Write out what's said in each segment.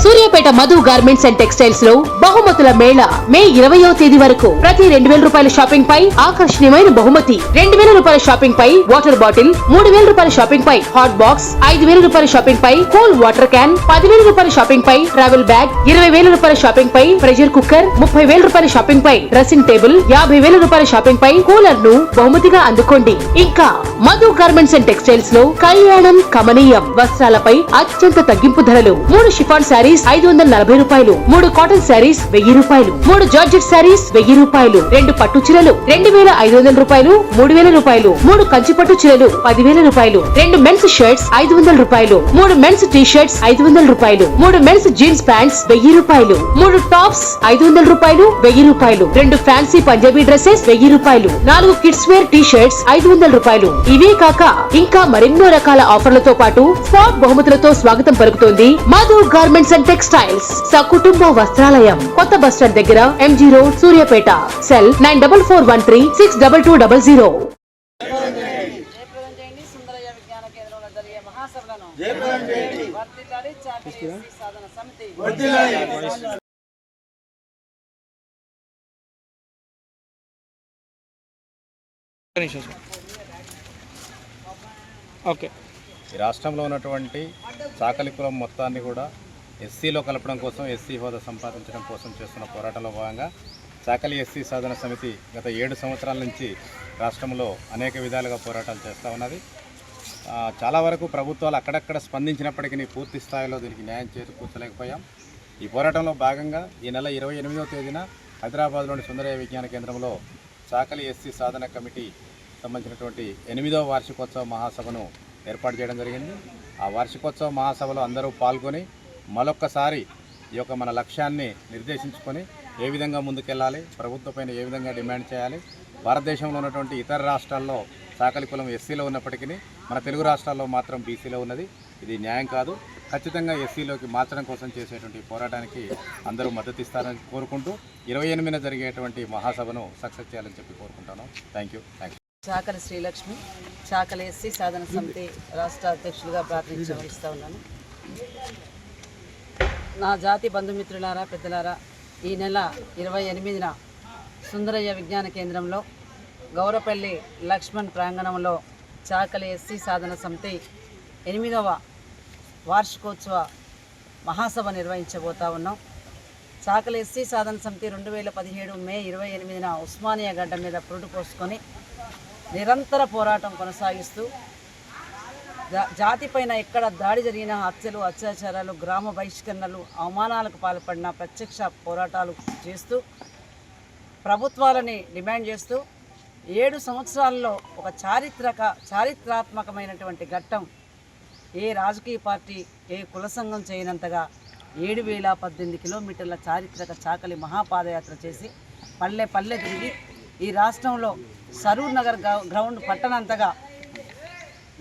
Suryapet Madhu garments and textiles లో బహుమతుల మేళ మే 20వ తేదీ వరకు ప్రతి 2000 రూపాయల షాపింగ్ పై ఆకర్షణీయమైన బహుమతి, 2000 రూపాయల షాపింగ్ పై వాటర్ బాటిల్, 3000 రూపాయల షాపింగ్ పై హాట్ బాక్స్, 5000 రూపాయల షాపింగ్ పై కూల్ వాటర్ క్యాన్, 10,000 రూపాయల షాపింగ్ పై ట్రావెల్ బ్యాగ్, 20,000 రూపాయల షాపింగ్ పై ప్రెషర్ కుక్కర్, 30,000 రూపాయల షాపింగ్ పై డ్రెస్సింగ్ టేబుల్, 50,000 రూపాయల షాపింగ్ పై కూలర్ ను బహుమతిగా అందుకోండి. ఇంకా మధు గార్మెంట్స్ అండ్ టెక్స్టైల్స్ లో కళ్యాణం కమనీయం వస్త్రాలపై అత్యంత తగ్గింపు ధరలు. 3 షిఫాన్ శారీస్ 540 రూపాయలు, 3 కాటన్ శారీస్ 1000 రూపాయలు, 3 జార్జెట్ శారీస్ 1000 రూపాయలు, 2 పట్టు చీరలు 2500 రూపాయలు, 3000 రూపాయలు, 3 కంచి పట్టు చీరలు 10,000 రూపాయలు, 2 మెన్స్ షర్ట్స్ 500 రూపాయలు, 3 మెన్స్ టీ షర్ట్స్ 500 రూపాయలు, 3 మెన్స్ జీన్స్ ప్యాంట్స్ 1000 రూపాయలు, 3 టాప్స్ 500 రూపాయలు, 1000 రూపాయలు, 2 ఫ్యాన్సీ పంజాబీ డ్రెస్సెస్ 1000 రూపాయలు, 4 కిడ్స్ వేర్ టీ షర్ట్స్ 500 రూపాయలు. ఇవే కాక ఇంకా మరెన్నో రకాల ఆఫర్లతో పాటు స్పాట్ బహుమతులతో స్వాగతం పలుకుతోంది మధు గార్మెంట్స్ అండ్ టెక్స్టైల్స్ సకుటుంబ వస్త్రాలయం, కొత్త బస్ స్టాండ్ దగ్గర, MG రోడ్, సూర్యాపేట. సెల్ 9441362200. ఈ రాష్ట్రంలో ఉన్నటువంటి చాకలి కులం మొత్తాన్ని కూడా ఎస్సీలో కలపడం కోసం, ఎస్సీ హోదా సంపాదించడం కోసం చేస్తున్న పోరాటంలో భాగంగా చాకలి ఎస్సీ సాధన సమితి గత 7 సంవత్సరాల నుంచి రాష్ట్రంలో అనేక విధాలుగా పోరాటాలు చేస్తూ ఉన్నది. చాలా వరకు ప్రభుత్వాలు అక్కడక్కడ స్పందించినప్పటికీ పూర్తి స్థాయిలో దీనికి న్యాయం చేకూర్చలేకపోయాం. ఈ పోరాటంలో భాగంగా ఈ నెల 28వ తేదీన హైదరాబాద్లోని సుందరయ్య విజ్ఞాన కేంద్రంలో చాకలి ఎస్సీ సాధన కమిటీ సంబంధించినటువంటి 8వ వార్షికోత్సవ మహాసభను ఏర్పాటు చేయడం జరిగింది. ఆ వార్షికోత్సవ మహాసభలో అందరూ పాల్గొని మరొక్కసారి ఈ యొక్క మన లక్ష్యాన్ని నిర్దేశించుకొని ఏ విధంగా ముందుకెళ్ళాలి, ప్రభుత్వంపైన ఏ విధంగా డిమాండ్ చేయాలి, భారతదేశంలో ఉన్నటువంటి ఇతర రాష్ట్రాల్లో చాకలి కులం ఎస్సీలో ఉన్నప్పటికీ మన తెలుగు రాష్ట్రాల్లో మాత్రం బీసీలో ఉన్నది. ఇది న్యాయం కాదు. ఖచ్చితంగా ఎస్సీలోకి మార్చడం కోసం చేసేటువంటి పోరాటానికి అందరూ మద్దతు ఇస్తారని కోరుకుంటూ 28న జరిగేటువంటి మహాసభను సక్సెస్ చేయాలని చెప్పి కోరుకుంటాను. Thank you. Chakali Srilakshmi, Chakali SC Sadhana Samiti రాష్ట్ర అధ్యక్షులుగా ప్రార్థించవలస్తూ ఉన్నాను. నా జాతి బంధుమిత్రులారా, పెద్దలారా, ఈ నెల 28న సుందరయ్య విజ్ఞాన కేంద్రంలో గౌరపల్లి లక్ష్మణ్ ప్రాంగణంలో చాకలి ఎస్సీ సాధన సమితి 8వ వార్షికోత్సవ మహాసభ నిర్వహించబోతా ఉన్నాం. చాకలి ఎస్సీ సాధన సమితి 2017 మే 28న ఉస్మానియా గడ్డ మీద పురుడు పోసుకొని నిరంతర పోరాటం కొనసాగిస్తూ జాతిపైన ఎక్కడ దాడి జరిగిన హత్యలు, అత్యాచారాలు, గ్రామ బహిష్కరణలు, అవమానాలకు పాల్పడిన ప్రత్యక్ష పోరాటాలు చేస్తూ ప్రభుత్వాలని డిమాండ్ చేస్తూ 7 సంవత్సరాల్లో ఒక చారిత్రాత్మకమైనటువంటి ఘట్టం ఏ రాజకీయ పార్టీ, ఏ కుల సంఘం చేయనంతగా 7,018 కిలోమీటర్ల చారిత్రక చాకలి మహాపాదయాత్ర చేసి పల్లె పల్లె తిరిగి ఈ రాష్ట్రంలో సరూర్ నగర్ గ్రౌండ్ పట్టణంతగా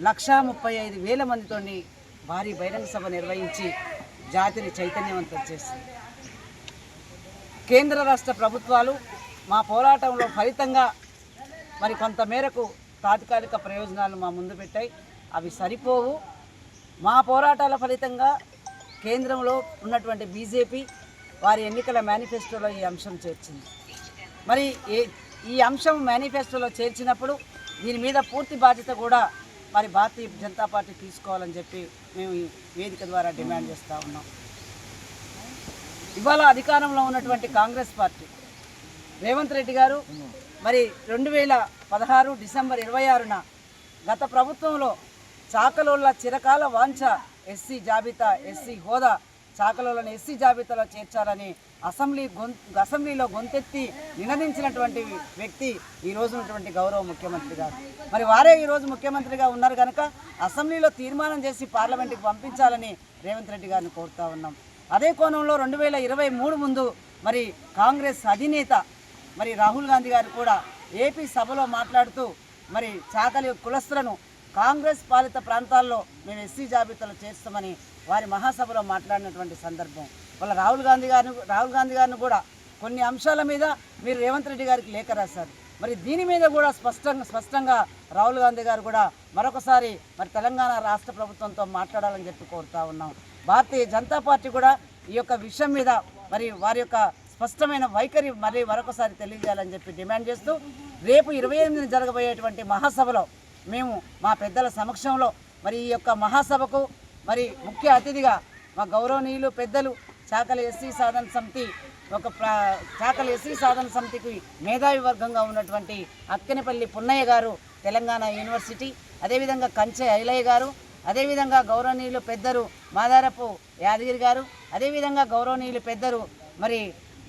135,000 మందితో భారీ బహిరంగ సభ నిర్వహించి జాతిని చైతన్యవంతం చేసింది. కేంద్ర రాష్ట్ర ప్రభుత్వాలు మా పోరాటంలో ఫలితంగా మరి కొంత మేరకు తాత్కాలిక ప్రయోజనాలు మా ముందు పెట్టాయి. అవి సరిపోవు. మా పోరాటాల ఫలితంగా కేంద్రంలో ఉన్నటువంటి బీజేపీ వారి ఎన్నికల మేనిఫెస్టోలో ఈ అంశం చేర్చింది. మరి ఈ అంశం మేనిఫెస్టోలో చేర్చినప్పుడు దీని మీద పూర్తి బాధ్యత కూడా మరి భారతీయ జనతా పార్టీ తీసుకోవాలని చెప్పి మేము ఈ వేదిక ద్వారా డిమాండ్ చేస్తూ ఉన్నాం. ఇవాళ అధికారంలో ఉన్నటువంటి కాంగ్రెస్ పార్టీ రేవంత్ రెడ్డి గారు మరి 2016 డిసెంబర్ 26న గత ప్రభుత్వంలో చాకలోళ్ళ చిరకాల వాంఛ ఎస్సీ జాబితా, ఎస్సీ హోదా, చాకలోళ్ళని ఎస్సీ జాబితాలో చేర్చాలని అసెంబ్లీలో గొంతెత్తి నినదించినటువంటి వ్యక్తి ఈరోజు ఉన్నటువంటి గౌరవ ముఖ్యమంత్రి గారు. మరి వారే ఈరోజు ముఖ్యమంత్రిగా ఉన్నారు కనుక అసెంబ్లీలో తీర్మానం చేసి పార్లమెంటుకి పంపించాలని రేవంత్ రెడ్డి గారిని కోరుతూ ఉన్నాం. అదే కోణంలో 2023 ముందు మరి కాంగ్రెస్ అధినేత మరి రాహుల్ గాంధీ గారు కూడా ఏపీ సభలో మాట్లాడుతూ మరి చాకలి కులస్తులను కాంగ్రెస్ పాలిత ప్రాంతాల్లో మేము ఎస్సీ జాబితాలో చేస్తామని వారి మహాసభలో మాట్లాడినటువంటి సందర్భం. వాళ్ళ రాహుల్ గాంధీ గారిని కూడా కొన్ని అంశాల మీద మీరు రేవంత్ రెడ్డి గారికి లేఖ రాశారు. మరి దీని మీద కూడా స్పష్టంగా రాహుల్ గాంధీ గారు కూడా మరొకసారి మరి తెలంగాణ రాష్ట్ర ప్రభుత్వంతో మాట్లాడాలని చెప్పి కోరుతా ఉన్నాం. భారతీయ జనతా పార్టీ కూడా ఈ యొక్క విషయం మీద మరి వారి యొక్క స్పష్టమైన వైఖరి మళ్ళీ మరొకసారి తెలియజేయాలని చెప్పి డిమాండ్ చేస్తూ రేపు 28న జరగబోయేటువంటి మహాసభలో మేము మా పెద్దల సమక్షంలో మరి ఈ యొక్క మహాసభకు మరి ముఖ్య అతిథిగా మా గౌరవనీయులు పెద్దలు చాకలి ఎస్సీ సాధన సమితి చాకలి ఎస్సీ సాధన సమితికి మేధావి వర్గంగా ఉన్నటువంటి అక్కెనపల్లి పున్నయ్య గారు తెలంగాణ యూనివర్సిటీ, అదేవిధంగా కంచె ఐలయ్య గారు, అదేవిధంగా గౌరవనీయులు పెద్దలు మాదారపు యాదగిరి గారు, అదేవిధంగా గౌరవనీయులు పెద్దలు మరి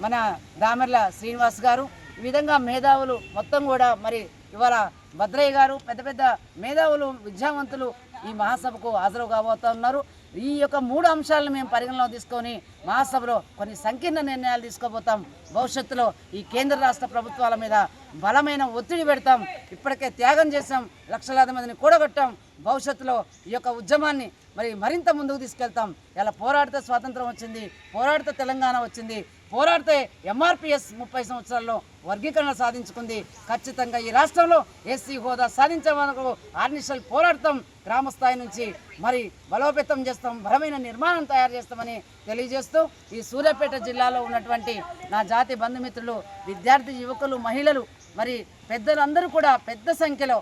మన దామెర్ల శ్రీనివాస్ గారు, ఈ విధంగా మేధావులు మొత్తం కూడా మరి ఇవాళ భద్రయ్య గారు పెద్ద పెద్ద మేధావులు విద్యావంతులు ఈ మహాసభకు హాజరు కాబోతున్నారు. ఈ యొక్క 3 అంశాలను మేము పరిగణలో తీసుకొని మహాసభలో కొన్ని సంకీర్ణ నిర్ణయాలు తీసుకోబోతాం. భవిష్యత్తులో ఈ కేంద్ర రాష్ట్ర ప్రభుత్వాల మీద బలమైన ఒత్తిడి పెడతాం. ఇప్పటికే త్యాగం చేసాం, లక్షలాది మందిని కూడగొట్టాం. భవిష్యత్తులో ఈ యొక్క ఉద్యమాన్ని మరింత ముందుకు తీసుకెళ్తాం. ఇలా పోరాడితే స్వాతంత్రం వచ్చింది, పోరాడితే తెలంగాణ వచ్చింది, పోరాడితే ఎంఆర్పిఎస్ 30 సంవత్సరాల్లో వర్గీకరణ సాధించుకుంది. ఖచ్చితంగా ఈ రాష్ట్రంలో ఎస్సీ హోదా సాధించే వరకు ఆర్నిషల్ పోరాడతాం. గ్రామ స్థాయి నుంచి మరి బలోపేతం చేస్తాం, బలమైన నిర్మాణం తయారు చేస్తామని తెలియజేస్తూ ఈ సూర్యాపేట జిల్లాలో ఉన్నటువంటి నా జాతి బంధుమిత్రులు, విద్యార్థి యువకులు, మహిళలు మరి పెద్దలందరూ కూడా పెద్ద సంఖ్యలో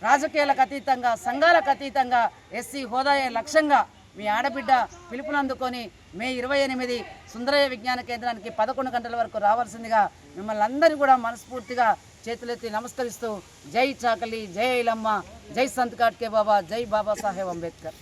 రాజకీయాలకు అతీతంగా సంఘాలకు అతీతంగా ఎస్సీ హోదాయే లక్ష్యంగా మీ ఆడబిడ్డ పిలుపునందుకొని మే 28 సుందరయ్య విజ్ఞాన కేంద్రానికి 11 గంటల వరకు రావాల్సిందిగా మిమ్మల్ని అందరినీ కూడా మనస్ఫూర్తిగా చేతులెత్తి నమస్కరిస్తూ జై చాకలి, జై ఐలమ్మ, జై సంత్ కాట్కే బాబా, జై బాబాసాహెబ్ అంబేద్కర్.